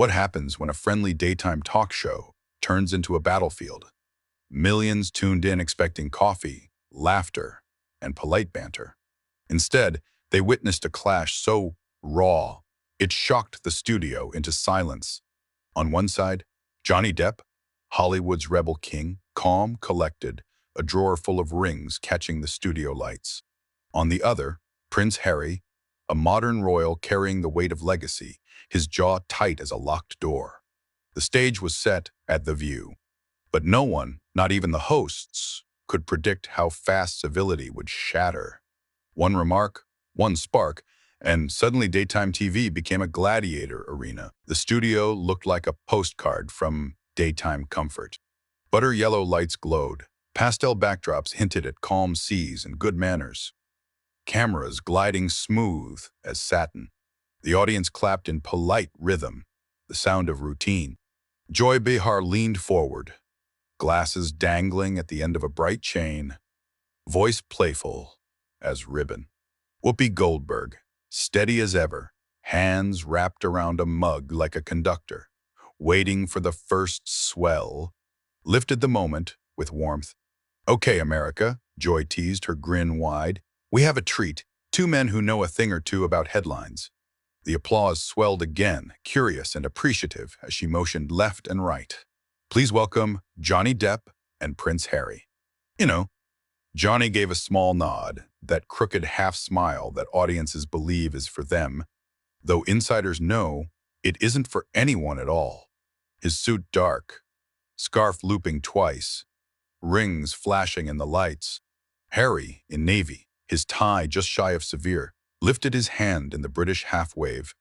What happens when a friendly daytime talk show turns into a battlefield? Millions tuned in expecting coffee, laughter, and polite banter. Instead, they witnessed a clash so raw, it shocked the studio into silence. On one side, Johnny Depp, Hollywood's rebel king, calm, collected, a drawer full of rings catching the studio lights. On the other, Prince Harry, a modern royal carrying the weight of legacy, his jaw tight as a locked door. The stage was set at The View, but no one, not even the hosts, could predict how fast civility would shatter. One remark, one spark, and suddenly daytime TV became a gladiator arena. The studio looked like a postcard from daytime comfort. Butter yellow lights glowed. Pastel backdrops hinted at calm seas and good manners. Cameras gliding smooth as satin. The audience clapped in polite rhythm, the sound of routine. Joy Behar leaned forward, glasses dangling at the end of a bright chain, voice playful as ribbon. Whoopi Goldberg, steady as ever, hands wrapped around a mug like a conductor, waiting for the first swell, lifted the moment with warmth. "Okay, America," Joy teased, her grin wide. "We have a treat, two men who know a thing or two about headlines." The applause swelled again, curious and appreciative, as she motioned left and right. "Please welcome Johnny Depp and Prince Harry." You know, Johnny gave a small nod, that crooked half-smile that audiences believe is for them, though insiders know it isn't for anyone at all. His suit dark, scarf looping twice, rings flashing in the lights. Harry, in navy, his tie just shy of severe, lifted his hand in the British half-wave,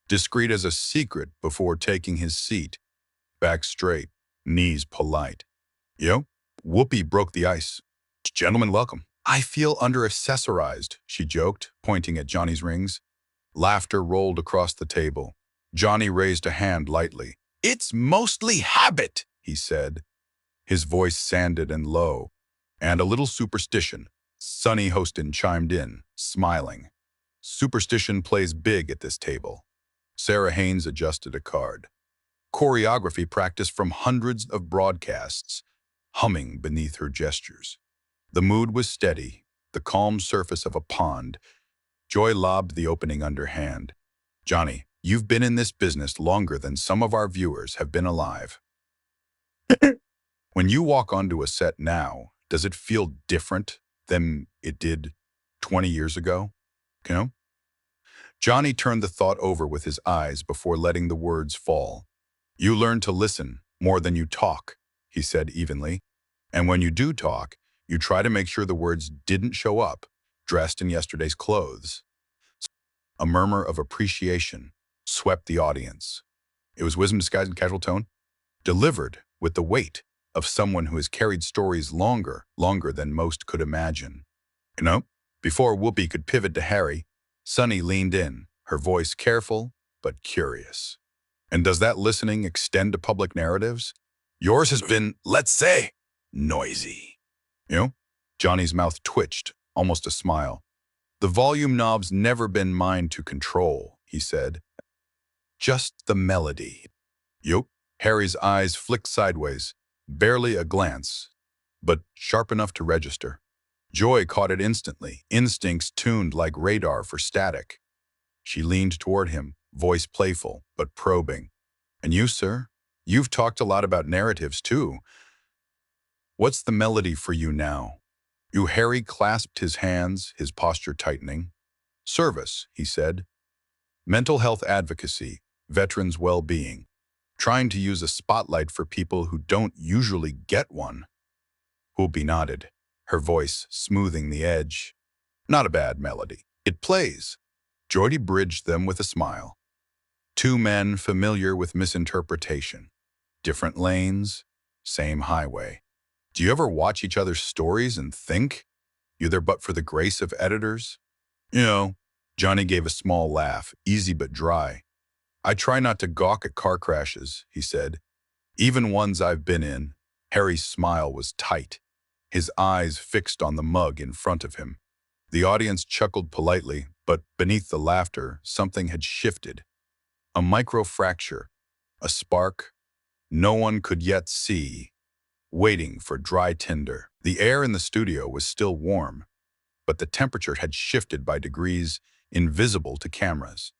discreet as a secret before taking his seat, back straight, knees polite. "Yo," Whoopi broke the ice. "Gentlemen, welcome." "I feel under-accessorized," she joked, pointing at Johnny's rings. Laughter rolled across the table. Johnny raised a hand lightly. "It's mostly habit," he said, his voice sanded and low. "And a little superstition," Sonny Hostin chimed in, smiling. "Superstition plays big at this table." Sarah Haynes adjusted a card. Choreography practice from hundreds of broadcasts, humming beneath her gestures. The mood was steady, the calm surface of a pond. Joy lobbed the opening underhand. "Johnny, you've been in this business longer than some of our viewers have been alive. When you walk onto a set now, does it feel different than it did 20 years ago? You know?" Johnny turned the thought over with his eyes before letting the words fall. "You learn to listen more than you talk," he said evenly. "And when you do talk, you try to make sure the words didn't show up, dressed in yesterday's clothes." A murmur of appreciation swept the audience. It was wisdom disguised in casual tone, delivered with the weight of someone who has carried stories longer than most could imagine. You know, before Whoopi could pivot to Harry, Sonny leaned in, her voice careful but curious. "And does that listening extend to public narratives? Yours has been, let's say, noisy." You know? Johnny's mouth twitched, almost a smile. "The volume knob's never been mine to control," he said. "Just the melody." Yup. Harry's eyes flicked sideways, barely a glance, but sharp enough to register. Joy caught it instantly, instincts tuned like radar for static. She leaned toward him, voice playful but probing. "And you, sir? You've talked a lot about narratives, too. What's the melody for you now?" Harry clasped his hands, his posture tightening. "Service," he said. "Mental health advocacy, veterans' well-being. Trying to use a spotlight for people who don't usually get one." Whoopi nodded, her voice smoothing the edge. "Not a bad melody. It plays." Joy bridged them with a smile. Two men familiar with misinterpretation. Different lanes, same highway. Do you ever watch each other's stories and think you're there but for the grace of editors? You know, Johnny gave a small laugh, easy but dry. "I try not to gawk at car crashes," he said. "Even ones I've been in." Harry's smile was tight, his eyes fixed on the mug in front of him. The audience chuckled politely, but beneath the laughter, something had shifted. A micro-fracture, a spark no one could yet see, waiting for dry tinder. The air in the studio was still warm, but the temperature had shifted by degrees invisible to cameras.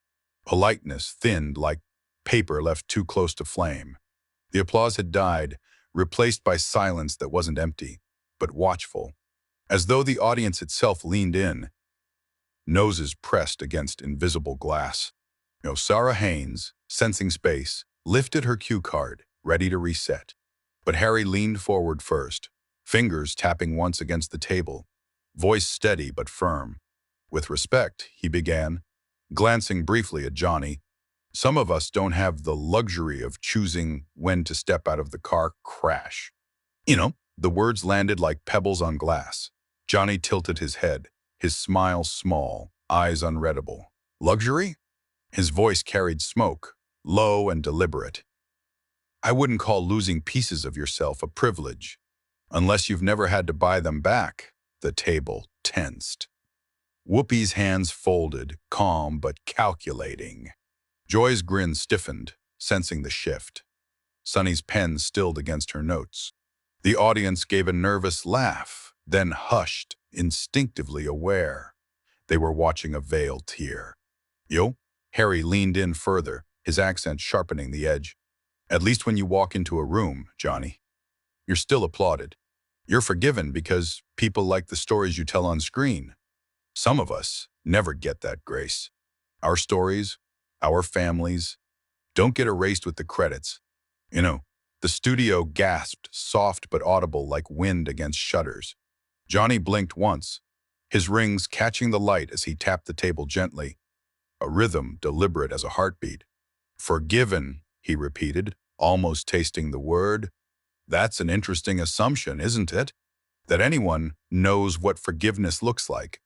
Politeness thinned like paper left too close to flame. The applause had died, replaced by silence that wasn't empty, but watchful, as though the audience itself leaned in, noses pressed against invisible glass. Sarah Haynes, sensing space, lifted her cue card, ready to reset. But Harry leaned forward first, fingers tapping once against the table, voice steady but firm. With respect, he began, glancing briefly at Johnny. Some of us don't have the luxury of choosing when to step out of the car crash. The words landed like pebbles on glass. Johnny tilted his head, his smile small, eyes unreadable. Luxury? His voice carried smoke, low and deliberate. I wouldn't call losing pieces of yourself a privilege, unless you've never had to buy them back. The table tensed. Whoopi's hands folded, calm but calculating. Joy's grin stiffened, sensing the shift. Sunny's pen stilled against her notes. The audience gave a nervous laugh, then hushed, instinctively aware. They were watching a veiled tear. Yo? Harry leaned in further, his accent sharpening the edge. At least when you walk into a room, Johnny, you're still applauded. You're forgiven because people like the stories you tell on screen. Some of us never get that grace. Our stories, our families, don't get erased with the credits. The studio gasped, soft but audible like wind against shutters. Johnny blinked once, his rings catching the light as he tapped the table gently, a rhythm deliberate as a heartbeat. Forgiven, he repeated, almost tasting the word. That's an interesting assumption, isn't it? That anyone knows what forgiveness looks like,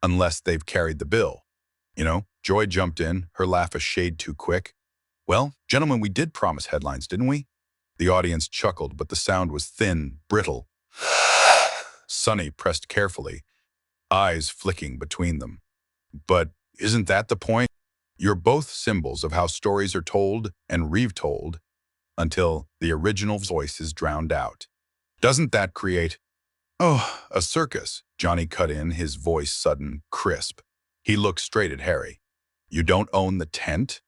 unless they've carried the bill. Joy jumped in, her laugh a shade too quick. Well, gentlemen, we did promise headlines, didn't we? The audience chuckled, but the sound was thin, brittle. Sunny pressed carefully, eyes flicking between them. But isn't that the point? You're both symbols of how stories are told and retold until the original voice is drowned out. Doesn't that create, a circus? Johnny cut in, his voice sudden, crisp. He looked straight at Harry. You don't own the tent?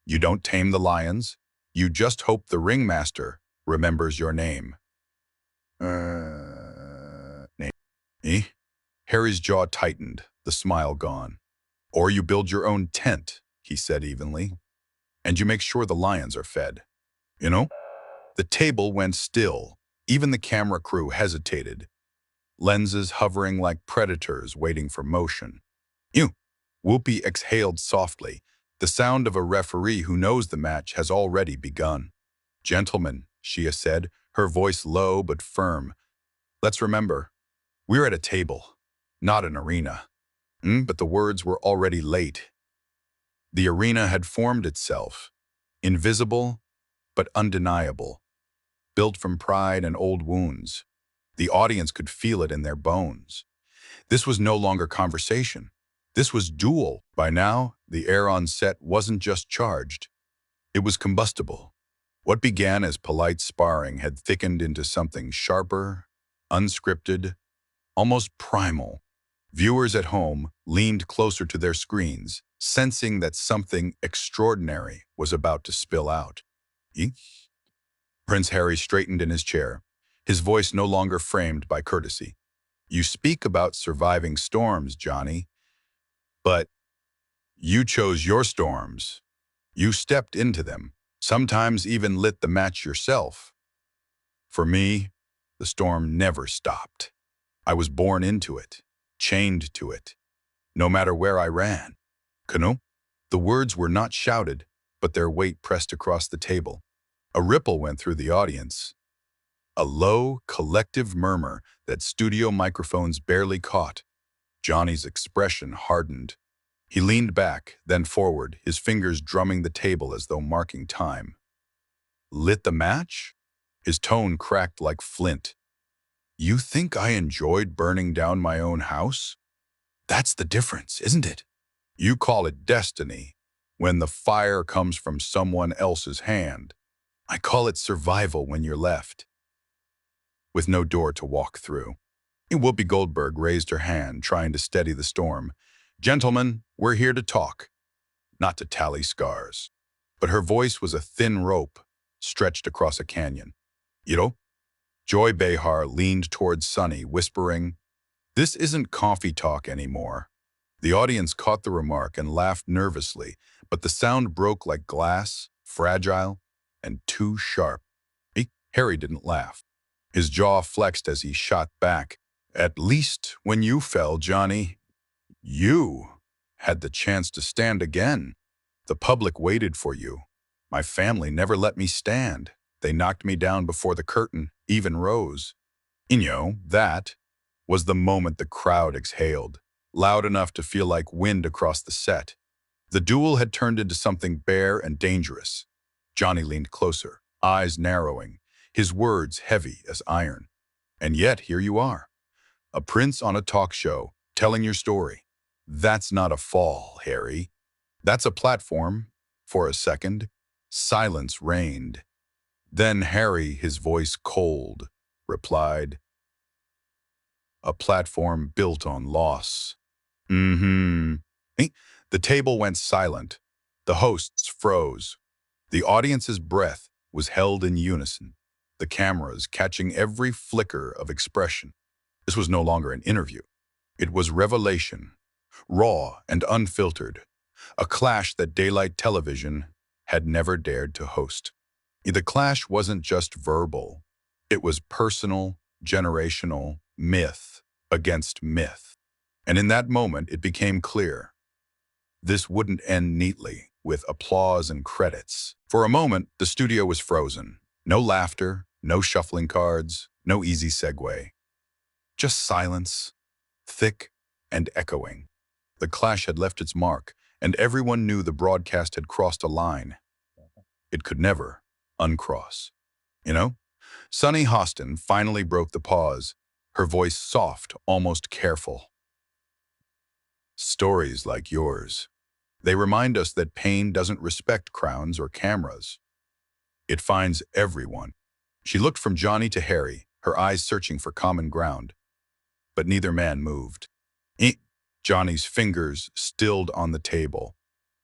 You don't tame the lions? You just hope the ringmaster remembers your name. Name? Eh? Harry's jaw tightened, the smile gone. Or you build your own tent, he said evenly, and you make sure the lions are fed. The table went still. Even the camera crew hesitated, lenses hovering like predators waiting for motion. Whoopi exhaled softly, the sound of a referee who knows the match has already begun. Gentlemen, she said, her voice low but firm, let's remember, we're at a table, not an arena. But the words were already late. The arena had formed itself, invisible but undeniable, built from pride and old wounds. The audience could feel it in their bones. This was no longer conversation. This was duel. By now, the air on set wasn't just charged. It was combustible. What began as polite sparring had thickened into something sharper, unscripted, almost primal. Viewers at home leaned closer to their screens, sensing that something extraordinary was about to spill out. Prince Harry straightened in his chair, his voice no longer framed by courtesy. You speak about surviving storms, Johnny, but you chose your storms. You stepped into them, sometimes even lit the match yourself. For me, the storm never stopped. I was born into it, chained to it, no matter where I ran. Kano? The words were not shouted, but their weight pressed across the table. A ripple went through the audience, a low, collective murmur that studio microphones barely caught. Johnny's expression hardened. He leaned back, then forward, his fingers drumming the table as though marking time. Lit the match? His tone cracked like flint. You think I enjoyed burning down my own house? That's the difference, isn't it? You call it destiny when the fire comes from someone else's hand. I call it survival when you're left with no door to walk through. Whoopi Goldberg raised her hand, trying to steady the storm. Gentlemen, we're here to talk, not to tally scars. But her voice was a thin rope stretched across a canyon. You know, Joy Behar leaned towards Sunny, whispering, "This isn't coffee talk anymore." The audience caught the remark and laughed nervously, but the sound broke like glass, fragile and too sharp. Harry didn't laugh. His jaw flexed as he shot back. "At least when you fell, Johnny, you had the chance to stand again. The public waited for you. My family never let me stand. They knocked me down before the curtain even rose." That was the moment the crowd exhaled, loud enough to feel like wind across the set. The duel had turned into something bare and dangerous. Johnny leaned closer, eyes narrowing, his words heavy as iron. "And yet here you are, a prince on a talk show, telling your story. That's not a fall, Harry. That's a platform." For a second, silence reigned. Then Harry, his voice cold, replied, "A platform built on loss." Mm-hmm. The table went silent. The hosts froze. The audience's breath was held in unison, the cameras catching every flicker of expression. This was no longer an interview. It was revelation, raw and unfiltered, a clash that daylight television had never dared to host. The clash wasn't just verbal. It was personal, generational, myth against myth. And in that moment, it became clear. This wouldn't end neatly, with applause and credits. For a moment, the studio was frozen. No laughter, no shuffling cards, no easy segue. Just silence, thick and echoing. The clash had left its mark, and everyone knew the broadcast had crossed a line it could never uncross. Sunny Hostin finally broke the pause, her voice soft, almost careful. "Stories like yours. They remind us that pain doesn't respect crowns or cameras. It finds everyone." She looked from Johnny to Harry, her eyes searching for common ground. But neither man moved. Johnny's fingers stilled on the table.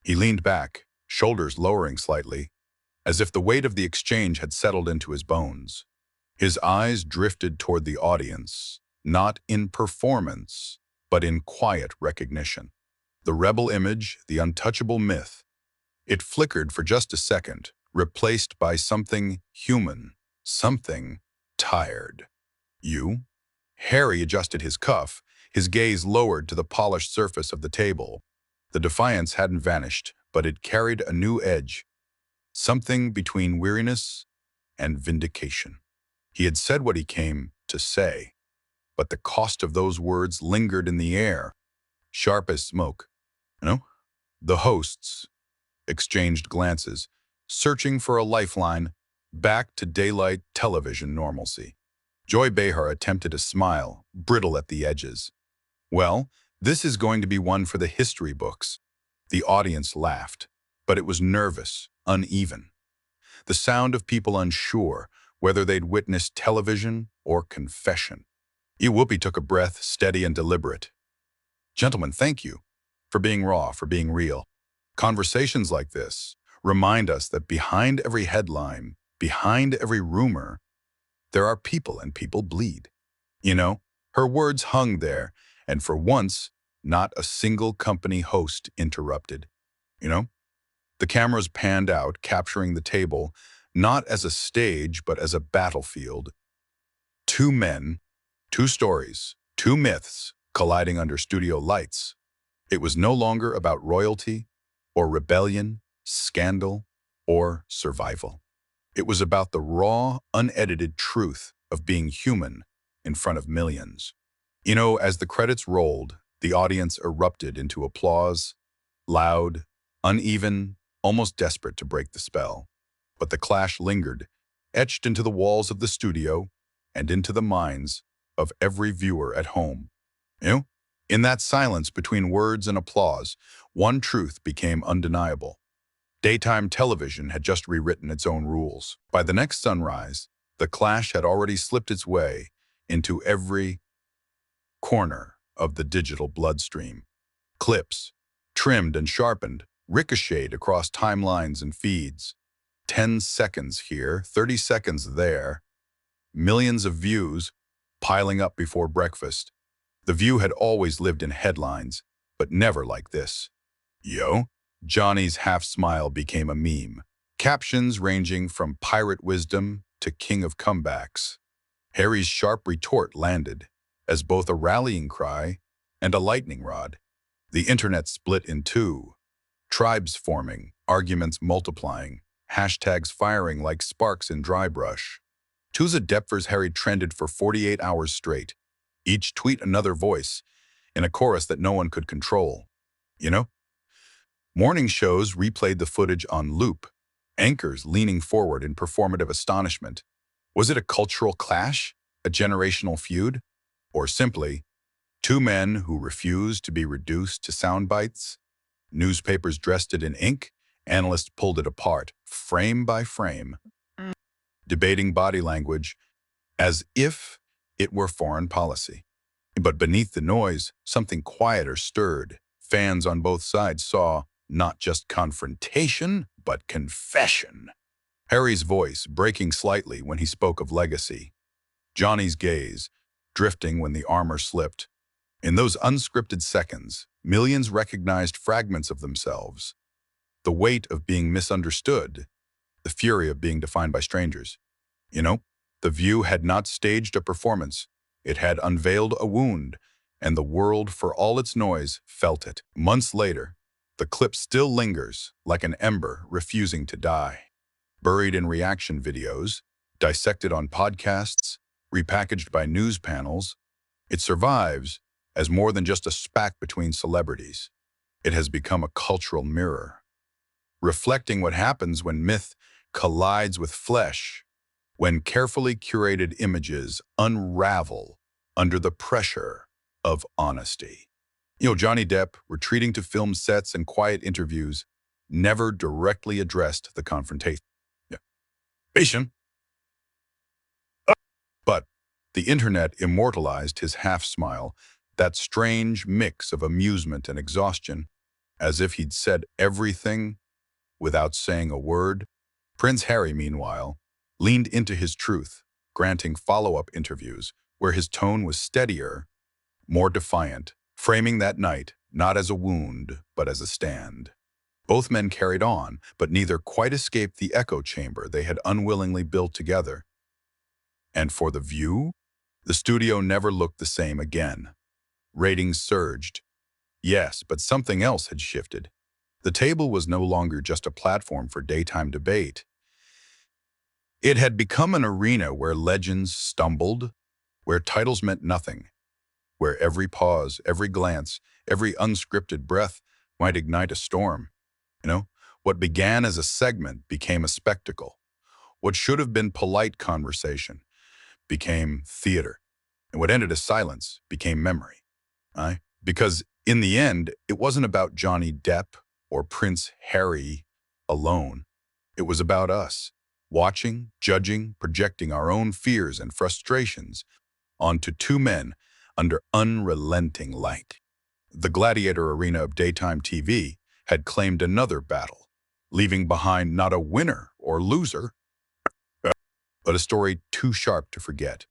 He leaned back, shoulders lowering slightly, as if the weight of the exchange had settled into his bones. His eyes drifted toward the audience, not in performance, but in quiet recognition. The rebel image, the untouchable myth, it flickered for just a second, replaced by something human, something tired. "You?" Harry adjusted his cuff, his gaze lowered to the polished surface of the table. The defiance hadn't vanished, but it carried a new edge, something between weariness and vindication. He had said what he came to say, but the cost of those words lingered in the air, sharp as smoke. The hosts exchanged glances, searching for a lifeline back to daylight television normalcy. Joy Behar attempted a smile, brittle at the edges. "Well, this is going to be one for the history books." The audience laughed, but it was nervous, uneven. The sound of people unsure whether they'd witnessed television or confession. Whoopi took a breath, steady and deliberate. "Gentlemen, thank you for being raw, for being real. Conversations like this remind us that behind every headline, behind every rumor, there are people and people bleed." Her words hung there, and for once, not a single company host interrupted. The cameras panned out, capturing the table, not as a stage, but as a battlefield. Two men, two stories, two myths colliding under studio lights. It was no longer about royalty or rebellion, scandal or survival. It was about the raw, unedited truth of being human in front of millions. As the credits rolled, the audience erupted into applause, loud, uneven, almost desperate to break the spell. But the clash lingered, etched into the walls of the studio and into the minds of every viewer at home. In that silence between words and applause, one truth became undeniable. Daytime television had just rewritten its own rules. By the next sunrise, the clash had already slipped its way into every corner of the digital bloodstream. Clips, trimmed and sharpened, ricocheted across timelines and feeds. 10 seconds here, 30 seconds there, millions of views piling up before breakfast. The View had always lived in headlines, but never like this. Yo, Johnny's half-smile became a meme. Captions ranging from pirate wisdom to king of comebacks. Harry's sharp retort landed as both a rallying cry and a lightning rod. The internet split in two, tribes forming, arguments multiplying, hashtags firing like sparks in dry brush. Tusa Depp Harry trended for 48 hours straight, each tweet another voice, in a chorus that no one could control. You know? Morning shows replayed the footage on loop, anchors leaning forward in performative astonishment. Was it a cultural clash, a generational feud, or simply two men who refused to be reduced to sound bites? Newspapers dressed it in ink, analysts pulled it apart, frame by frame, debating body language as if it were foreign policy. But beneath the noise, something quieter stirred. Fans on both sides saw not just confrontation, but confession. Harry's voice breaking slightly when he spoke of legacy. Johnny's gaze drifting when the armor slipped. In those unscripted seconds, millions recognized fragments of themselves. The weight of being misunderstood, the fury of being defined by strangers. You know, The View had not staged a performance. It had unveiled a wound, and the world, for all its noise, felt it. Months later, the clip still lingers like an ember refusing to die. Buried in reaction videos, dissected on podcasts, repackaged by news panels, it survives as more than just a spat between celebrities. It has become a cultural mirror, reflecting what happens when myth collides with flesh, when carefully curated images unravel under the pressure of honesty. Johnny Depp, retreating to film sets and quiet interviews, never directly addressed the confrontation. Patient. But the internet immortalized his half-smile, that strange mix of amusement and exhaustion, as if he'd said everything without saying a word. Prince Harry, meanwhile, leaned into his truth, granting follow-up interviews where his tone was steadier, more defiant, framing that night not as a wound, but as a stand. Both men carried on, but neither quite escaped the echo chamber they had unwillingly built together. And for The View, the studio never looked the same again. Ratings surged. Yes, but something else had shifted. The table was no longer just a platform for daytime debate. It had become an arena where legends stumbled, where titles meant nothing, where every pause, every glance, every unscripted breath might ignite a storm. What began as a segment became a spectacle. What should have been polite conversation became theater. And what ended as silence became memory. Because in the end, it wasn't about Johnny Depp or Prince Harry alone. It was about us, watching, judging, projecting our own fears and frustrations onto two men under unrelenting light. The gladiator arena of daytime TV had claimed another battle, leaving behind not a winner or loser, but a story too sharp to forget.